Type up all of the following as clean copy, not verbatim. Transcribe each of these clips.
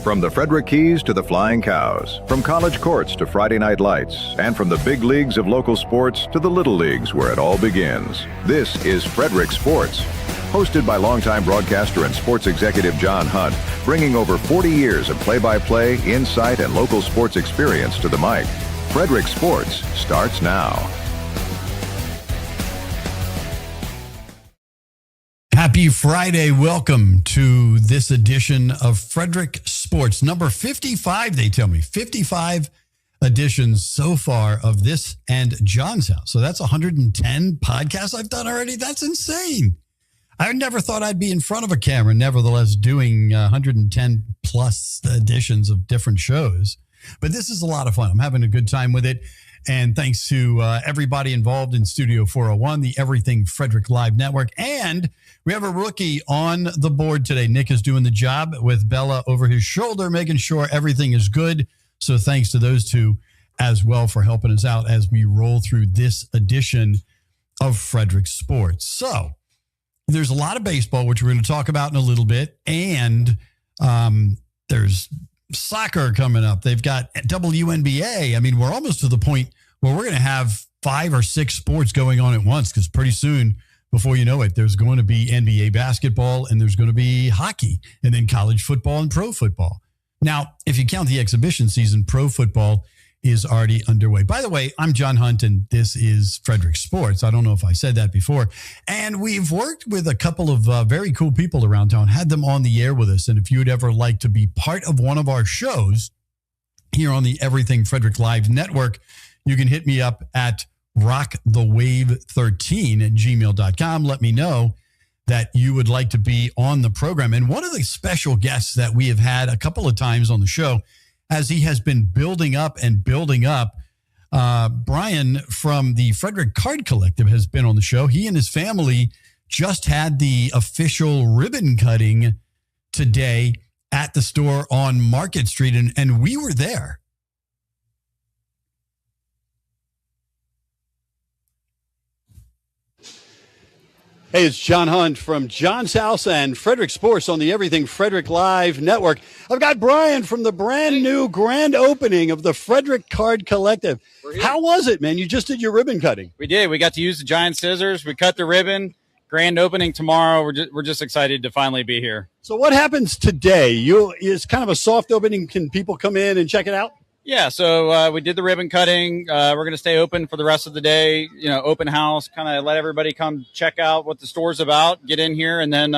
From the Frederick Keys to the Flying Cows, from college courts to Friday night lights, and from the big leagues of local sports to the little leagues where it all begins. This is Frederick Sports, hosted by longtime broadcaster and sports executive John Hunt, bringing over 40 years of play-by-play, insight, and local sports experience to the mic. Frederick Sports starts now. Happy Friday. Welcome to this edition of Frederick Sports. Number 55, they tell me. 55 editions so far of this and John's House. So that's 110 podcasts I've done already. That's insane. I never thought I'd be in front of a camera, nevertheless, doing 110 plus editions of different shows. But this is a lot of fun. I'm having a good time with it. And thanks to everybody involved in Studio 401, the Everything Frederick Live Network. And we have a rookie on the board today. Nick is doing the job with Bella over his shoulder, making sure everything is good. So thanks to those two as well for helping us out as we roll through this edition of Frederick Sports. So there's a lot of baseball, which we're going to talk about in a little bit. And there's soccer coming up. They've got WNBA. I mean, we're almost to the point where we're going to have 5 or 6 sports going on at once, because pretty soon, before you know it, there's going to be NBA basketball and there's going to be hockey and then college football and pro football. Now, if you count the exhibition season, pro football is already underway. By the way, I'm John Hunt, and this is Frederick Sports. I don't know if I said that before. And we've worked with a couple of very cool people around town, had them on the air with us. And if you'd ever like to be part of one of our shows here on the Everything Frederick Live Network, you can hit me up at rockthewave13@gmail.com. Let me know that you would like to be on the program. And one of the special guests that we have had a couple of times on the show, as he has been building up, Brian from the Frederick Card Collective has been on the show. He and his family just had the official ribbon cutting today at the store on Market Street, and we were there. Hey, it's John Hunt from John's House and Frederick Sports on the Everything Frederick Live Network. I've got Brian from the brand new grand opening of the Frederick Card Collective. How was it, man? You just did your ribbon cutting. We did. We got to use the giant scissors. We cut the ribbon. Grand opening tomorrow. We're just excited to finally be here. So what happens today? It's kind of a soft opening. Can people come in and check it out? Yeah, so we did the ribbon cutting. We're going to stay open for the rest of the day, open house, kind of let everybody come check out what the store's about, get in here, and then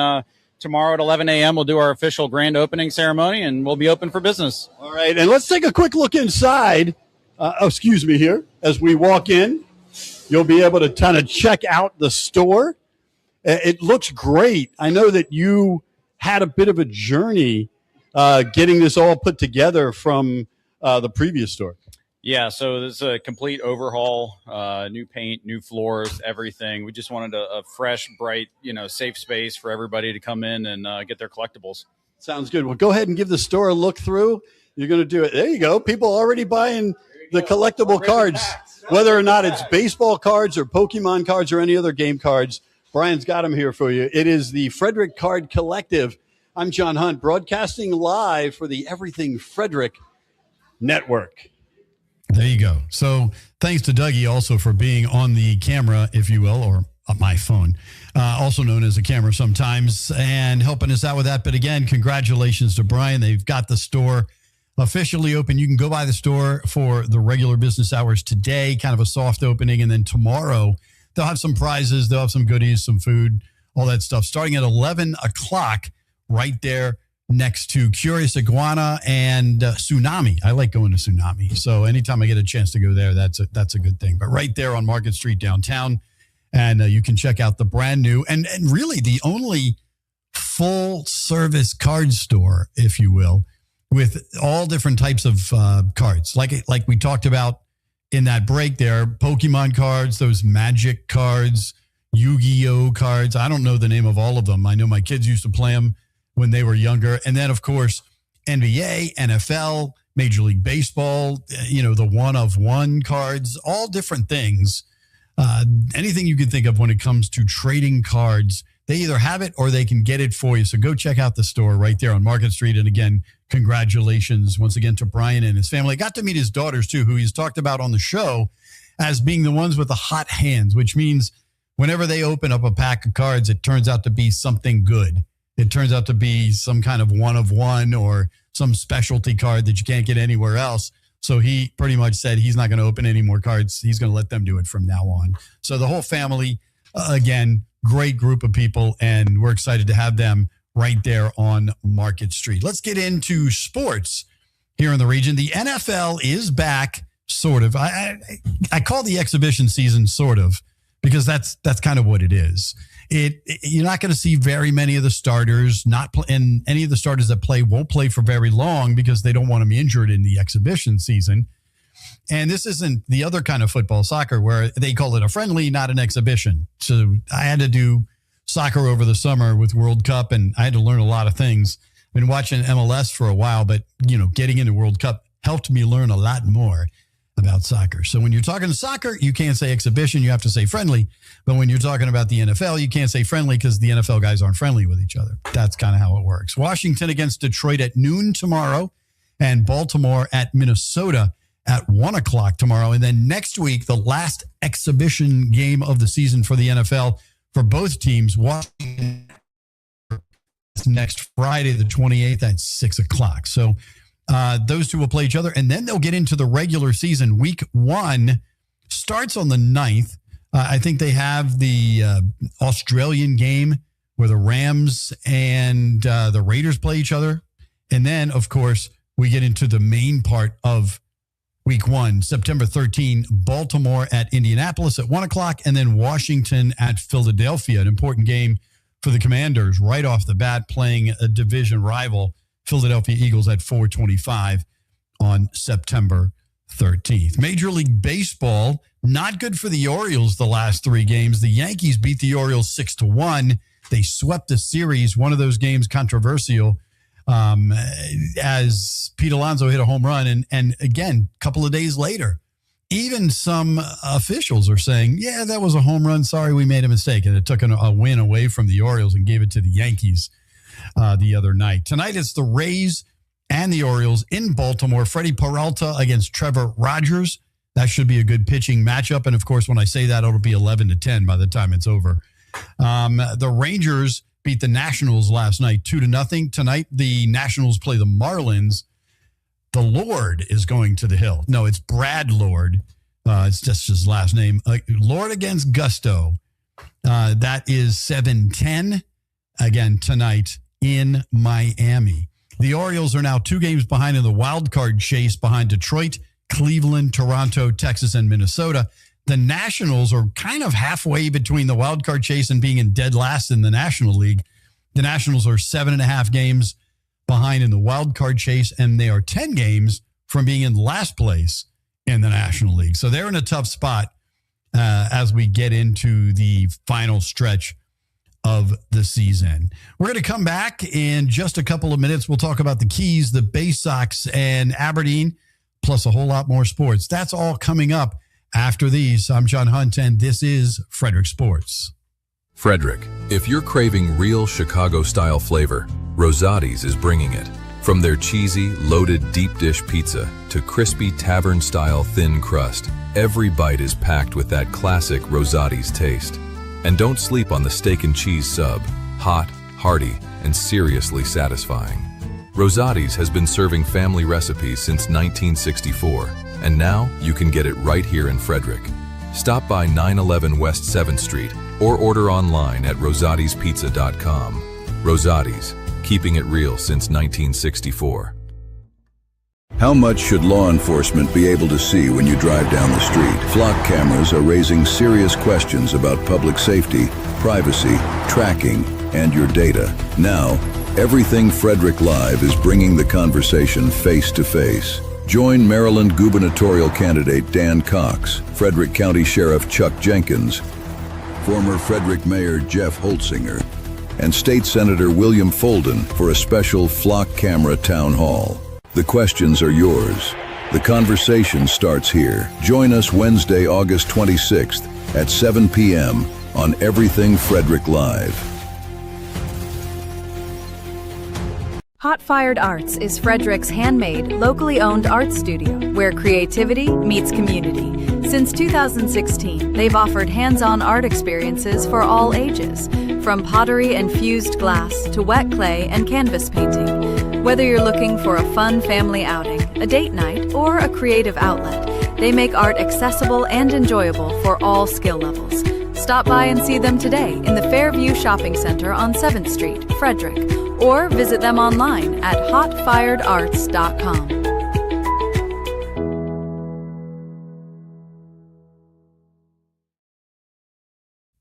tomorrow at 11 a.m. we'll do our official grand opening ceremony, and we'll be open for business. All right, and let's take a quick look inside. Here. As we walk in, you'll be able to kind of check out the store. It looks great. I know that you had a bit of a journey getting this all put together from the previous store. Yeah, so this is a complete overhaul, new paint, new floors, everything. We just wanted a fresh, bright, safe space for everybody to come in and get their collectibles. Sounds good. Well, go ahead and give the store a look through. You're going to do it. There you go. People already buying the collectible cards, whether or not it's baseball cards or Pokemon cards or any other game cards. Brian's got them here for you. It is the Frederick Card Collective. I'm John Hunt, broadcasting live for the Everything Frederick Network. There you go. So thanks to Dougie also for being on the camera, if you will, or my phone, also known as a camera sometimes, and helping us out with that. But again, congratulations to Brian. They've got the store officially open. You can go by the store for the regular business hours today, kind of a soft opening. And then tomorrow they'll have some prizes. They'll have some goodies, some food, all that stuff starting at 11 o'clock right there next to Curious Iguana and Tsunami. I like going to Tsunami. So anytime I get a chance to go there, that's a good thing. But right there on Market Street downtown, and you can check out the brand new and really the only full service card store, if you will, with all different types of cards. Like we talked about in that break there, Pokemon cards, those Magic cards, Yu-Gi-Oh cards. I don't know the name of all of them. I know my kids used to play them when they were younger. And then, of course, NBA, NFL, Major League Baseball, the one-of-one cards, all different things. Anything you can think of when it comes to trading cards, they either have it or they can get it for you. So go check out the store right there on Market Street. And again, congratulations once again to Brian and his family. I got to meet his daughters, too, who he's talked about on the show as being the ones with the hot hands, which means whenever they open up a pack of cards, it turns out to be something good. It turns out to be some kind of one-of-one or some specialty card that you can't get anywhere else. So he pretty much said he's not going to open any more cards. He's going to let them do it from now on. So the whole family, again, great group of people, and we're excited to have them right there on Market Street. Let's get into sports here in the region. The NFL is back, sort of. I call the exhibition season sort of, because that's kind of what it is. You're not going to see very many of the starters, and any of the starters that play won't play for very long because they don't want them injured in the exhibition season. And this isn't the other kind of football, soccer, where they call it a friendly, not an exhibition. So I had to do soccer over the summer with World Cup, and I had to learn a lot of things. I've been watching MLS for a while, but getting into World Cup helped me learn a lot more about soccer. So when you're talking soccer, you can't say exhibition, you have to say friendly. But when you're talking about the NFL, you can't say friendly because the NFL guys aren't friendly with each other. That's kind of how it works. Washington against Detroit at noon tomorrow, and Baltimore at Minnesota at 1 o'clock tomorrow. And then next week, the last exhibition game of the season for the NFL for both teams, Washington next Friday, the 28th at 6 o'clock. So those two will play each other, and then they'll get into the regular season. Week 1 starts on the 9th. I think they have the Australian game where the Rams and the Raiders play each other. And then, of course, we get into the main part of Week 1, September 13, Baltimore at Indianapolis at 1 o'clock, and then Washington at Philadelphia, an important game for the Commanders right off the bat, playing a division rival, Philadelphia Eagles, at 4:25 on September 13th. Major League Baseball, not good for the Orioles the last 3 games. The Yankees beat the Orioles 6-1. They swept the series, one of those games controversial, as Pete Alonso hit a home run. And again, a couple of days later, even some officials are saying, yeah, that was a home run. Sorry, we made a mistake. And it took a win away from the Orioles and gave it to the Yankees the other night. Tonight, it's the Rays and the Orioles in Baltimore. Freddie Peralta against Trevor Rogers. That should be a good pitching matchup. And, of course, when I say that, it'll be 11-10 by the time it's over. The Rangers beat the Nationals last night 2-0. Tonight, the Nationals play the Marlins. The Lord is going to the Hill. No, it's Brad Lord. It's just his last name. Lord against Gusto. That is 7-10 again tonight in Miami. The Orioles are now 2 games behind in the wild card chase behind Detroit, Cleveland, Toronto, Texas, and Minnesota. The Nationals are kind of halfway between the wild card chase and being in dead last in the National League. The Nationals are 7.5 games behind in the wild card chase, and they are 10 games from being in last place in the National League. So they're in a tough spot as we get into the final stretch of the season. We're going to come back in just a couple of minutes. We'll talk about the Keys, the Bay Sox, and Aberdeen, plus a whole lot more sports. That's all coming up after these. I'm John Hunt, and this is Frederick Sports. Frederick, if you're craving real Chicago-style flavor, Rosati's is bringing it. From their cheesy, loaded deep dish pizza to crispy tavern-style thin crust, every bite is packed with that classic Rosati's taste. And don't sleep on the steak and cheese sub. Hot, hearty, and seriously satisfying. Rosati's has been serving family recipes since 1964, and now you can get it right here in Frederick. Stop by 911 West 7th Street or order online at rosatispizza.com. Rosati's, keeping it real since 1964. How much should law enforcement be able to see when you drive down the street? Flock cameras are raising serious questions about public safety, privacy, tracking, and your data. Now, Everything Frederick Live is bringing the conversation face to face. Join Maryland gubernatorial candidate Dan Cox, Frederick County Sheriff Chuck Jenkins, former Frederick Mayor Jeff Holtzinger, and State Senator William Folden for a special Flock Camera Town Hall. The questions are yours. The conversation starts here. Join us Wednesday, August 26th at 7 p.m. on Everything Frederick Live. Hot Fired Arts is Frederick's handmade, locally owned art studio where creativity meets community. Since 2016, they've offered hands-on art experiences for all ages, from pottery and fused glass to wet clay and canvas painting. Whether you're looking for a fun family outing, a date night, or a creative outlet, they make art accessible and enjoyable for all skill levels. Stop by and see them today in the Fairview Shopping Center on 7th Street, Frederick, or visit them online at hotfiredarts.com.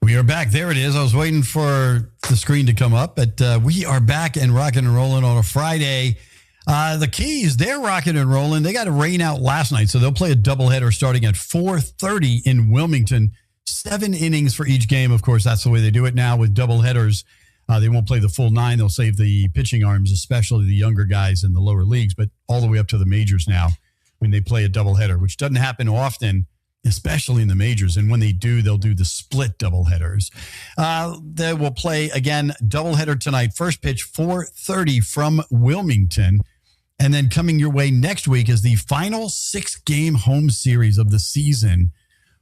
We are back. There it is. I was waiting for the screen to come up, but we are back and rocking and rolling on a Friday. The Keys, they're rocking and rolling. They got a rain out last night, so they'll play a doubleheader starting at 4:30 in Wilmington. 7 innings for each game. Of course, that's the way they do it now with doubleheaders. They won't play the full 9. They'll save the pitching arms, especially the younger guys in the lower leagues, but all the way up to the majors now when they play a doubleheader, which doesn't happen often, especially in the majors. And when they do, they'll do the split doubleheaders. They will play, again, doubleheader tonight. First pitch, 4:30 from Wilmington. And then coming your way next week is the final 6-game home series of the season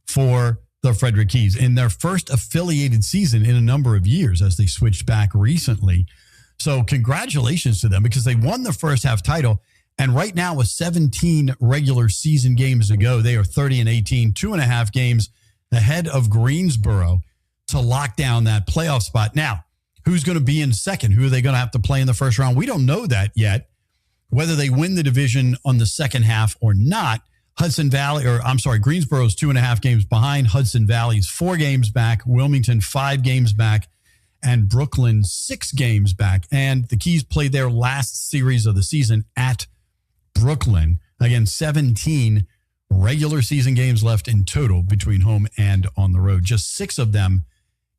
for the Frederick Keys in their first affiliated season in a number of years as they switched back recently. So congratulations to them because they won the first half title. And right now with 17 regular season games to go, they are 30-18, 2.5 games ahead of Greensboro to lock down that playoff spot. Now, who's going to be in second? Who are they going to have to play in the first round? We don't know that yet, whether they win the division on the second half or not. Greensboro's 2.5 games behind. Hudson Valley's 4 games back. Wilmington 5 games back. And Brooklyn 6 games back. And the Keys played their last series of the season at Brooklyn. Again, 17 regular season games left in total between home and on the road. Just 6 of them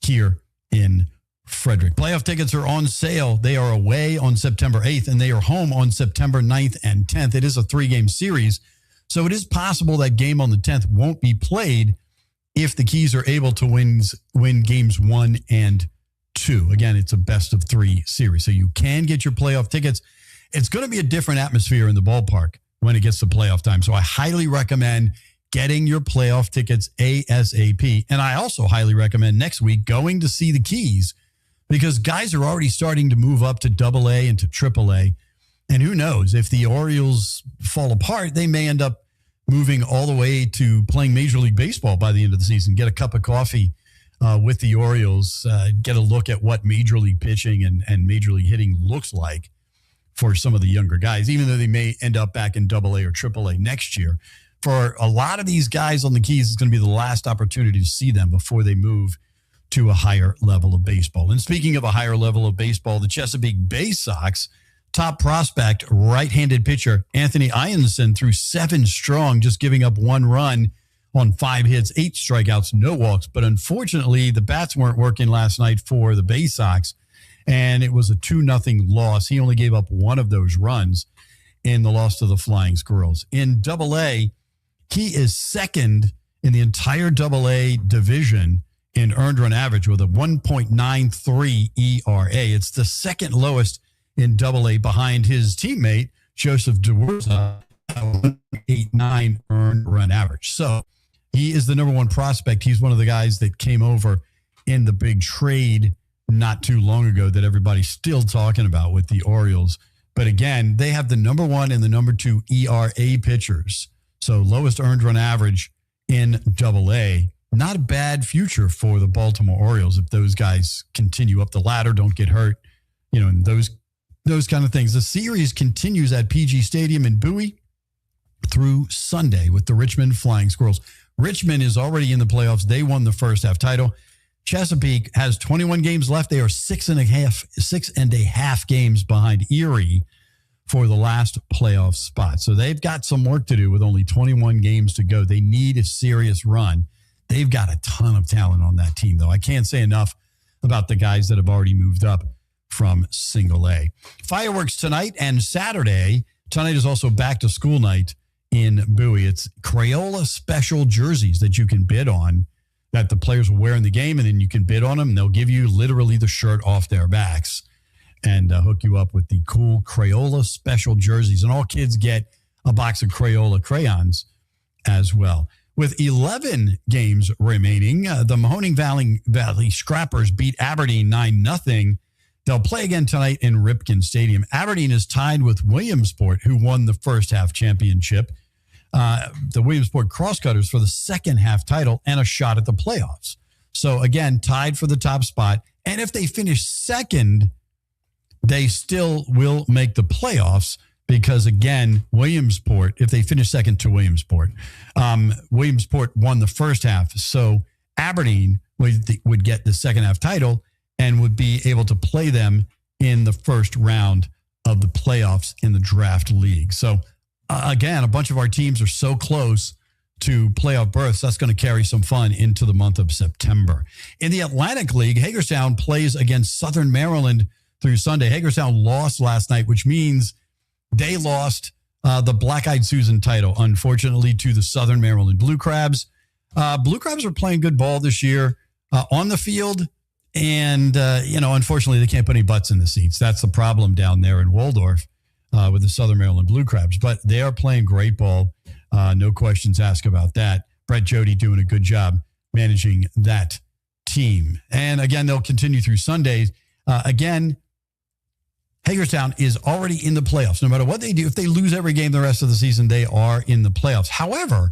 here in Frederick. Playoff tickets are on sale. They are away on September 8th, and they are home on September 9th and 10th. It is a 3-game series. So it is possible that game on the 10th won't be played if the Keys are able to win games 1 and 2. Again, it's a best of 3 series. So you can get your playoff tickets. It's going to be a different atmosphere in the ballpark when it gets to playoff time. So I highly recommend getting your playoff tickets ASAP. And I also highly recommend next week going to see the Keys because guys are already starting to move up to AA and to AAA. And who knows, if the Orioles fall apart, they may end up moving all the way to playing Major League Baseball by the end of the season. Get a cup of coffee with the Orioles, get a look at what Major League pitching and Major League hitting looks like for some of the younger guys, even though they may end up back in AA or AAA next year. For a lot of these guys on the Keys, it's going to be the last opportunity to see them before they move to a higher level of baseball. And speaking of a higher level of baseball, the Chesapeake Bay Sox top prospect, right-handed pitcher Anthony Ianson threw 7 strong, just giving up 1 run on 5 hits, 8 strikeouts, no walks. But unfortunately, the bats weren't working last night for the Bay Sox, and it was a 2-0 loss. He only gave up 1 of those runs in the loss to the Flying Squirrels. In AA, he is second in the entire AA division in earned run average with a 1.93 ERA. It's the second lowest in AA behind his teammate, Joseph DeWurza, 1.89 earned run average. So he is the number 1 prospect. He's one of the guys that came over in the big trade not too long ago that everybody's still talking about with the Orioles. But again, they have the number 1 and the number 2 ERA pitchers. So lowest earned run average in AA. Not a bad future for the Baltimore Orioles if those guys continue up the ladder, don't get hurt, and those those kind of things. The series continues at PG Stadium in Bowie through Sunday with the Richmond Flying Squirrels. Richmond is already in the playoffs. They won the first half title. Chesapeake has 21 games left. They are six and a half games behind Erie for the last playoff spot. So they've got some work to do with only 21 games to go. They need a serious run. They've got a ton of talent on that team, though. I can't say enough about the guys that have already moved up from single A. Fireworks tonight and Saturday. Tonight is also back to school night in Bowie. It's Crayola special jerseys that you can bid on that the players will wear in the game, and then you can bid on them, and they'll give you literally the shirt off their backs and hook you up with the cool Crayola special jerseys. And all kids get a box of Crayola crayons as well. With 11 games remaining, the Mahoning Valley Scrappers beat Aberdeen 9-0. They'll play again tonight in Ripken Stadium. Aberdeen is tied with Williamsport, who won the first half championship. The Williamsport Crosscutters for the second half title and a shot at the playoffs. So again, tied for the top spot. And if they finish second, they still will make the playoffs because, again, Williamsport, if they finish second to Williamsport, Williamsport won the first half. So Aberdeen would get the second half title and would be able to play them in the first round of the playoffs in the draft league. So again, a bunch of our teams are so close to playoff berths. That's going to carry some fun into the month of September. In the Atlantic League, Hagerstown plays against Southern Maryland through Sunday. Hagerstown lost last night, which means they lost the Black-Eyed Susan title, unfortunately, to the Southern Maryland Blue Crabs. Blue Crabs are playing good ball this year on the field. And, unfortunately, they can't put any butts in the seats. That's the problem down there in Waldorf with the Southern Maryland Blue Crabs. But they are playing great ball. No questions asked about that. Brett Jody doing a good job managing that team. And, again, they'll continue through Sundays. Again, Hagerstown is already in the playoffs. No matter what they do, if they lose every game the rest of the season, they are in the playoffs. However,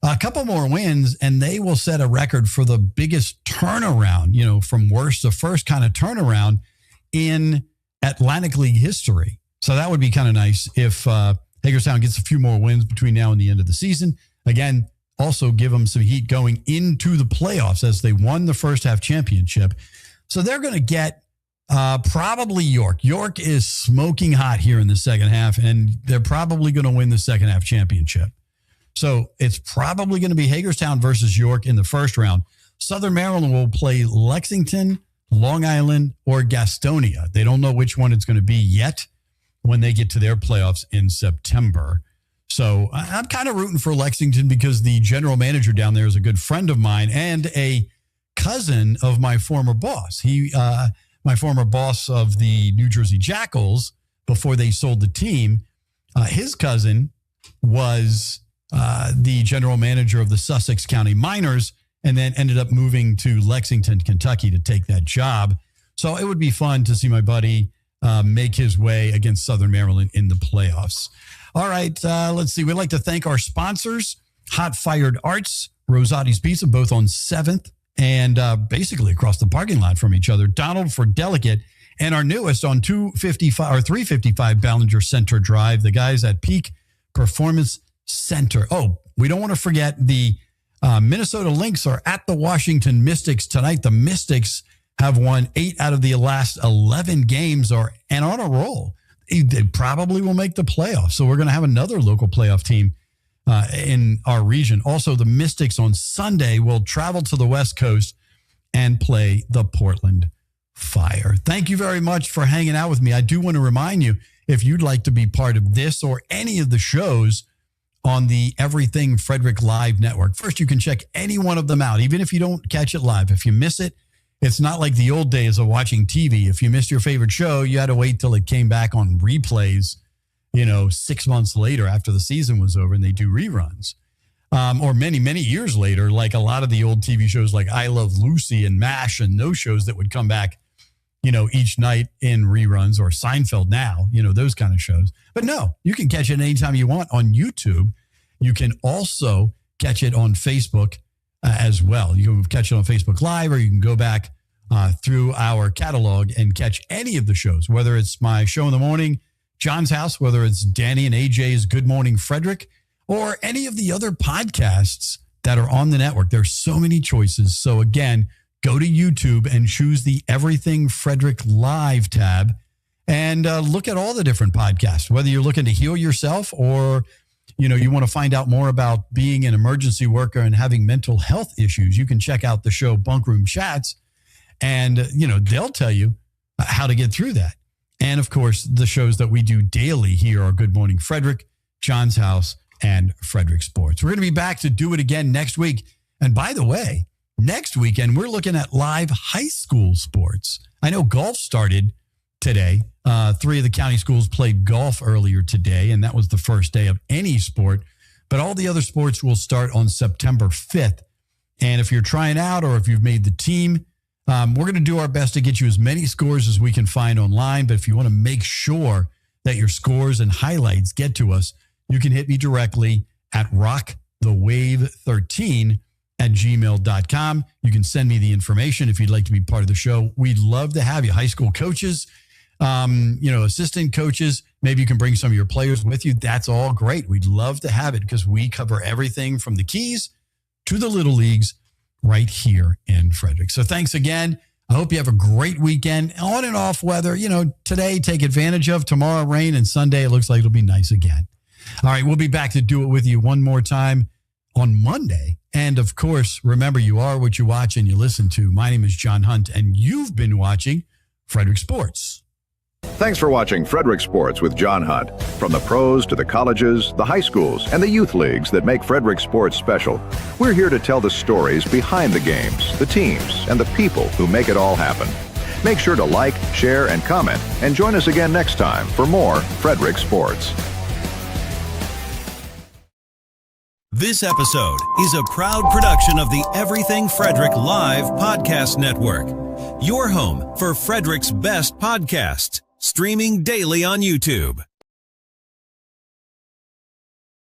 a couple more wins, and they will set a record for the biggest turnaround, from worst to first kind of turnaround in Atlantic League history. So that would be kind of nice if Hagerstown gets a few more wins between now and the end of the season. Again, also give them some heat going into the playoffs as they won the first half championship. So they're going to get probably York. York is smoking hot here in the second half, and they're probably going to win the second half championship. So it's probably going to be Hagerstown versus York in the first round. Southern Maryland will play Lexington, Long Island, or Gastonia. They don't know which one it's going to be yet when they get to their playoffs in September. So I'm kind of rooting for Lexington because the general manager down there is a good friend of mine and a cousin of my former boss. My former boss of the New Jersey Jackals, before they sold the team, his cousin was the general manager of the Sussex County Miners and then ended up moving to Lexington, Kentucky to take that job. So it would be fun to see my buddy make his way against Southern Maryland in the playoffs. All right, let's see. We'd like to thank our sponsors, Hot Fired Arts, Rosati's Pizza, both on 7th and basically across the parking lot from each other, Donald for Delicate, and our newest on 355 Ballinger Center Drive, the guys at Peak Performance Center. Oh, we don't want to forget the Minnesota Lynx are at the Washington Mystics tonight. The Mystics have won 8 out of the last 11 games and on a roll. They probably will make the playoffs. So we're going to have another local playoff team in our region. Also, the Mystics on Sunday will travel to the West Coast and play the Portland Fire. Thank you very much for hanging out with me. I do want to remind you, if you'd like to be part of this or any of the shows on the Everything Frederick Live Network, first, you can check any one of them out, even if you don't catch it live. If you miss it, it's not like the old days of watching TV. If you missed your favorite show, you had to wait till it came back on replays, 6 months later after the season was over, and they do reruns. Or many, many years later, like a lot of the old TV shows like I Love Lucy and MASH and those shows that would come back, each night in reruns, or Seinfeld now, those kind of shows. But no, you can catch it anytime you want on YouTube. You can also catch it on Facebook as well. You can catch it on Facebook Live, or you can go back through our catalog and catch any of the shows, whether it's my show in the morning, John's House, whether it's Danny and AJ's Good Morning Frederick, or any of the other podcasts that are on the network. There's so many choices. So again, go to YouTube and choose the Everything Frederick Live tab and look at all the different podcasts, whether you're looking to heal yourself or you want to find out more about being an emergency worker and having mental health issues. You can check out the show Bunk Room Chats, and they'll tell you how to get through that. And of course, the shows that we do daily here are Good Morning Frederick, John's House, and Frederick Sports. We're going to be back to do it again next week. And by the way, next weekend, we're looking at live high school sports. I know golf started today. 3 of the county schools played golf earlier today, and that was the first day of any sport. But all the other sports will start on September 5th. And if you're trying out or if you've made the team, we're going to do our best to get you as many scores as we can find online. But if you want to make sure that your scores and highlights get to us, you can hit me directly at rockthewave13@gmail.com. You can send me the information if you'd like to be part of the show. We'd love to have you. High school coaches, assistant coaches, maybe you can bring some of your players with you. That's all great. We'd love to have it because we cover everything from the Keys to the Little Leagues right here in Frederick. So thanks again. I hope you have a great weekend. On and off weather, today take advantage of, tomorrow rain, and Sunday it looks like it'll be nice again. All right, we'll be back to do it with you one more time on Monday. And of course, remember, you are what you watch and you listen to. My name is John Hunt, and you've been watching Frederick Sports. Thanks for watching Frederick Sports with John Hunt. From the pros to the colleges, the high schools, and the youth leagues that make Frederick Sports special, we're here to tell the stories behind the games, the teams, and the people who make it all happen. Make sure to like, share, and comment, and join us again next time for more Frederick Sports. This episode is a proud production of the Everything Frederick Live Podcast Network, your home for Frederick's best podcasts, streaming daily on YouTube.